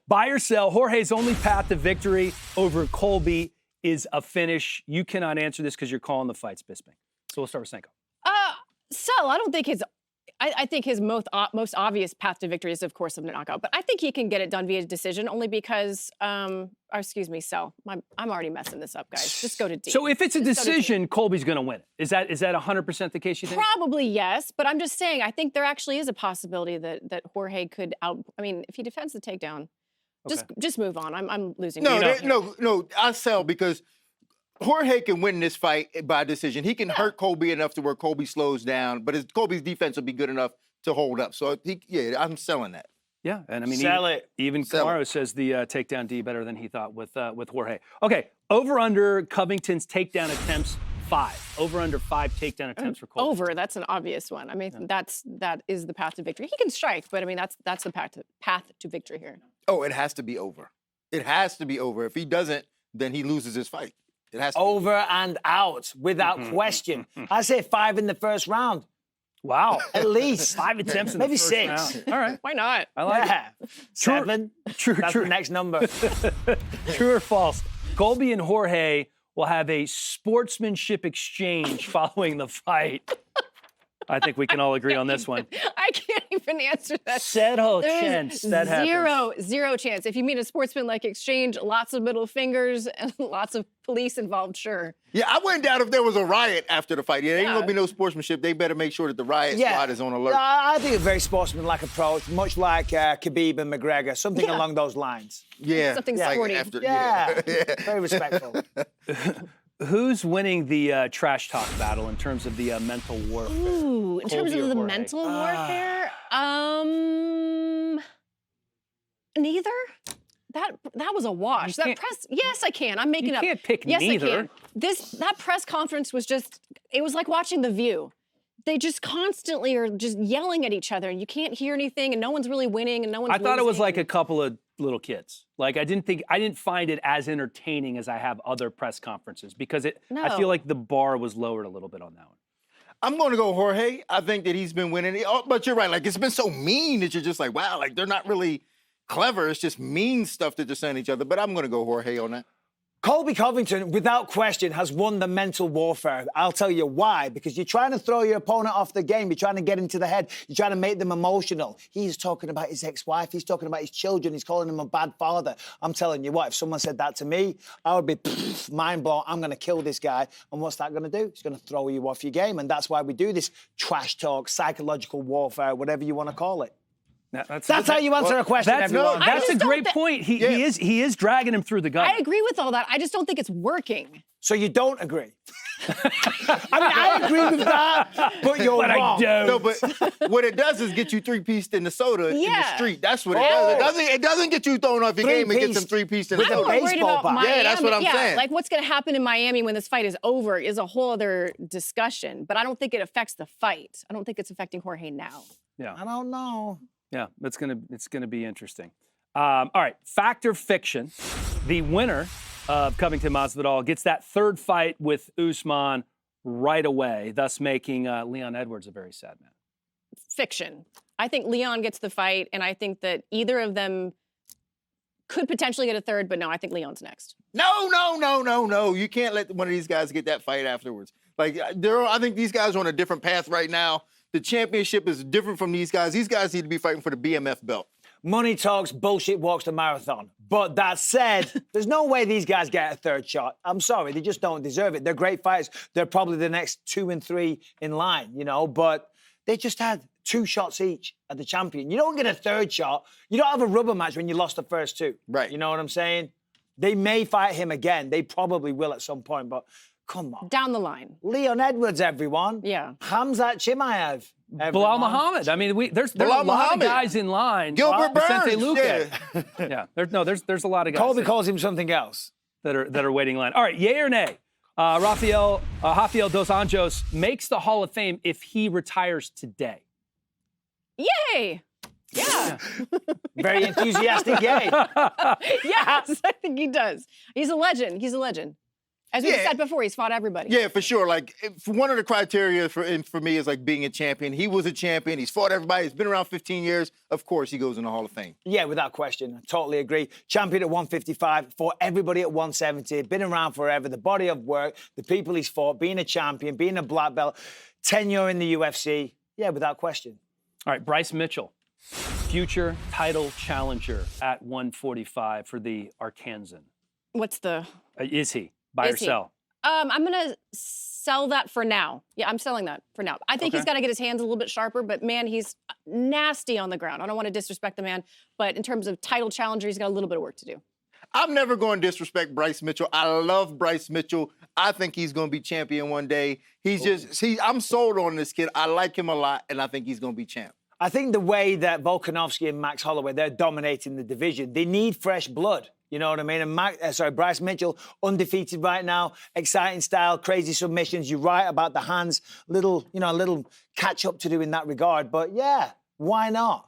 Buy or sell, Jorge's only path to victory over Colby is a finish. You cannot answer this because you're calling the fights, Bisping. So we'll start with Senko. Sell. I don't think I think his most obvious path to victory is, of course, a knockout. But I think he can get it done via decision only because, sell. I'm already messing this up, guys. Just go to D. So if it's a decision, Colby's going to win it. Is that 100% the case, you think? Probably yes, but I'm just saying I think there actually is a possibility that Jorge could if he defends the takedown, just move on. I'm losing. No, I sell because Jorge can win this fight by decision. He can hurt Colby enough to where Colby slows down, but Colby's defense will be good enough to hold up. So, I'm selling that. Yeah, and I mean, even Sell Camaro says the takedown D better than he thought with Jorge. Okay, over/under Covington's takedown attempts 5. Over/under 5 takedown attempts for Colby. That's an obvious one. I mean, that is the path to victory. He can strike, but I mean, that's the path to victory here. Oh, it has to be over. It has to be over. If he doesn't, then he loses his fight. It has to over and out, without question. I say 5 in the first round. Wow. At least. 5 attempts in maybe the first 6. round. All right. Why not? I like it. 7. True. That's the next number. True or false? Colby and Jorge will have a sportsmanship exchange following the fight. I think we can all agree on this one. I can't even answer that. Zero chance that happens. Zero chance. If you mean a sportsman-like exchange, lots of middle fingers and lots of police involved, sure. Yeah, I wouldn't doubt if there was a riot after the fight. Yeah, there ain't gonna be no sportsmanship. They better make sure that the riot squad is on alert. I think a very sportsman-like approach, much like Khabib and McGregor, something along those lines. Yeah. Something sporty. Very respectful. Who's winning the trash talk battle in terms of the mental warfare? Ooh, in terms of the mental warfare, neither. That was a wash. That press, yes, I can. I'm making up. You can't pick yes, neither. I can. That press conference was it was like watching The View. They just constantly are just yelling at each other, and you can't hear anything, and no one's really winning, and no one's I thought losing. it was like a couple of little kids. Like I didn't find it as entertaining as I have other press conferences because I feel like the bar was lowered a little bit on that one. I'm going to go Jorge. I think that he's been winning. But you're right. Like, it's been so mean that you're just like, wow, like they're not really clever. It's just mean stuff that they're saying to each other. But I'm going to go Jorge on that. Colby Covington, without question, has won the mental warfare. I'll tell you why. Because you're trying to throw your opponent off the game. You're trying to get into the head. You're trying to make them emotional. He's talking about his ex-wife. He's talking about his children. He's calling him a bad father. I'm telling you what, if someone said that to me, I would be mind blown. I'm going to kill this guy. And what's that going to do? It's going to throw you off your game. And that's why we do this trash talk, psychological warfare, whatever you want to call it. That's how you answer a question, everyone. That's a great point. He is dragging him through the gut. I agree with all that. I just don't think it's working. So you don't agree? I mean, I agree with that, but you're wrong. I don't. No, but what it does is get you 3-pieced in the soda in the street. That's what it does. It doesn't get you thrown off your game. It gets them 3-pieced in the soda. I'm worried about Miami. Yeah, that's what I'm saying. Like what's going to happen in Miami when this fight is over is a whole other discussion. But I don't think it affects the fight. I don't think it's affecting Jorge now. Yeah, I don't know. Yeah, it's gonna be interesting. All right, fact or fiction? The winner of Covington Masvidal gets that third fight with Usman right away, thus making Leon Edwards a very sad man. Fiction. I think Leon gets the fight, and I think that either of them could potentially get a third, but no, I think Leon's next. No. You can't let one of these guys get that fight afterwards. Like, I think these guys are on a different path right now. The championship is different from these guys. These guys need to be fighting for the BMF belt. Money talks, bullshit walks the marathon. But that said, there's no way these guys get a third shot. I'm sorry, they just don't deserve it. They're great fighters. They're probably the next 2 and 3 in line, but they just had 2 shots each at the champion. You don't get a third shot. You don't have a rubber match when you lost the first 2. Right. You know what I'm saying? They may fight him again. They probably will at some point, but come on. Down the line. Leon Edwards, everyone. Yeah. Khamzat Chimaev. Bilal Muhammad. I mean, there's a lot of guys in line. Gilbert Burns. Luque. Yeah. There's a lot of guys. Colby calls him something else. That are waiting in line. All right, yay or nay? Rafael dos Anjos makes the Hall of Fame if he retires today. Yay! Yeah. Very enthusiastic yay. Yes, I think he does. He's a legend. As we Yeah. said before, he's fought everybody. Yeah, for sure. Like, one of the criteria for me is like being a champion. He was a champion. He's fought everybody. He's been around 15 years. Of course, he goes in the Hall of Fame. Yeah, without question. I totally agree. Champion at 155, fought everybody at 170, been around forever, the body of work, the people he's fought, being a champion, being a black belt, tenure in the UFC. Yeah, without question. All right, Bryce Mitchell, future title challenger at 145 for the Arkansan. What's the? Is he? Buy or Is he? sell? I'm gonna sell that for now. Yeah, I'm selling that for now. I think he's Okay. got to get his hands a little bit sharper, but man, he's nasty on the ground. I don't want to disrespect the man, but in terms of title challenger, he's got a little bit of work to do. I'm never going to disrespect Bryce Mitchell. I love Bryce Mitchell. I think he's going to be champion one day. I'm sold on this kid. I like him a lot, and I think he's going to be champ. I think the way that Volkanovski and Max Holloway, they're dominating the division, they need fresh blood. You know what I mean? And Bryce Mitchell, undefeated right now, exciting style, crazy submissions. You're right about the hands, little catch up to do in that regard. But yeah, why not?